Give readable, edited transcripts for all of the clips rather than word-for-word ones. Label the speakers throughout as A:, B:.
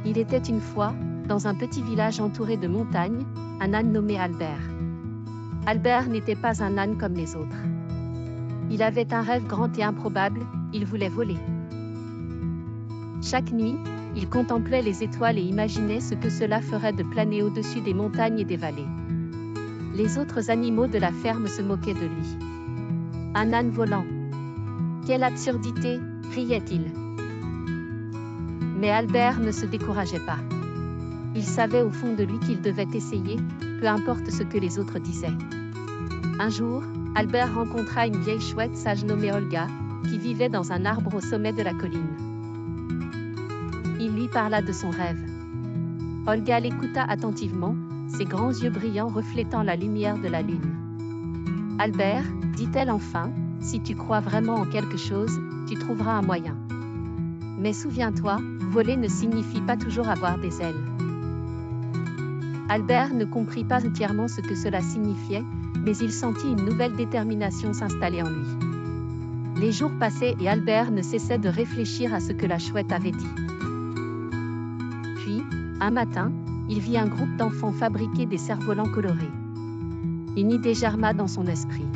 A: Il était une fois, dans un petit village entouré de montagnes, un âne nommé Albert. Albert n'était pas un âne comme les autres. Il avait un rêve grand et improbable, il voulait voler. Chaque nuit, il contemplait les étoiles et imaginait ce que cela ferait de planer au-dessus des montagnes et des vallées. Les autres animaux de la ferme se moquaient de lui. Un âne volant. Quelle absurdité, riait-il. Mais Albert ne se décourageait pas. Il savait au fond de lui qu'il devait essayer, peu importe ce que les autres disaient. Un jour, Albert rencontra une vieille chouette sage nommée Olga, qui vivait dans un arbre au sommet de la colline. Il lui parla de son rêve. Olga l'écouta attentivement, ses grands yeux brillants reflétant la lumière de la lune. Albert, dit-elle enfin, si tu crois vraiment en quelque chose, tu trouveras un moyen. Mais souviens-toi, voler ne signifie pas toujours avoir des ailes. Albert ne comprit pas entièrement ce que cela signifiait, mais il sentit une nouvelle détermination s'installer en lui. Les jours passaient et Albert ne cessait de réfléchir à ce que la chouette avait dit. Puis, un matin, il vit un groupe d'enfants fabriquer des cerfs-volants colorés. Une idée germa dans son esprit.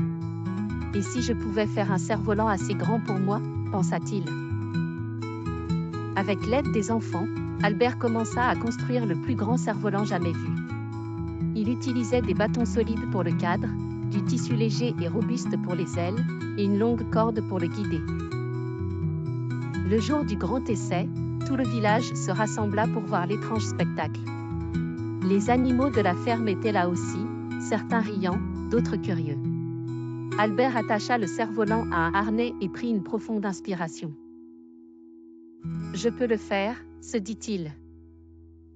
A: Et si je pouvais faire un cerf-volant assez grand pour moi, pensa-t-il. Avec l'aide des enfants, Albert commença à construire le plus grand cerf-volant jamais vu. Il utilisait des bâtons solides pour le cadre, du tissu léger et robuste pour les ailes, et une longue corde pour le guider. Le jour du grand essai, tout le village se rassembla pour voir l'étrange spectacle. Les animaux de la ferme étaient là aussi, certains riant, d'autres curieux. Albert attacha le cerf-volant à un harnais et prit une profonde inspiration. « Je peux le faire », se dit-il.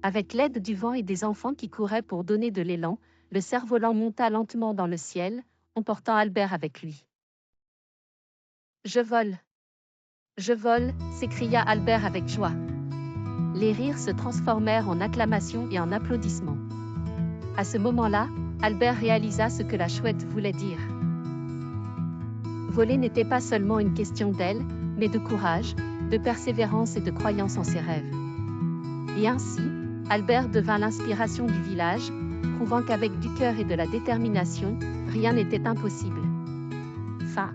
A: Avec l'aide du vent et des enfants qui couraient pour donner de l'élan, le cerf-volant monta lentement dans le ciel, emportant Albert avec lui. « Je vole !» « Je vole !» s'écria Albert avec joie. Les rires se transformèrent en acclamations et en applaudissements. À ce moment-là, Albert réalisa ce que la chouette voulait dire. Voler n'était pas seulement une question d'aile, mais de courage, de persévérance et de croyance en ses rêves. Et ainsi, Albert devint l'inspiration du village, prouvant qu'avec du cœur et de la détermination, rien n'était impossible. Fin.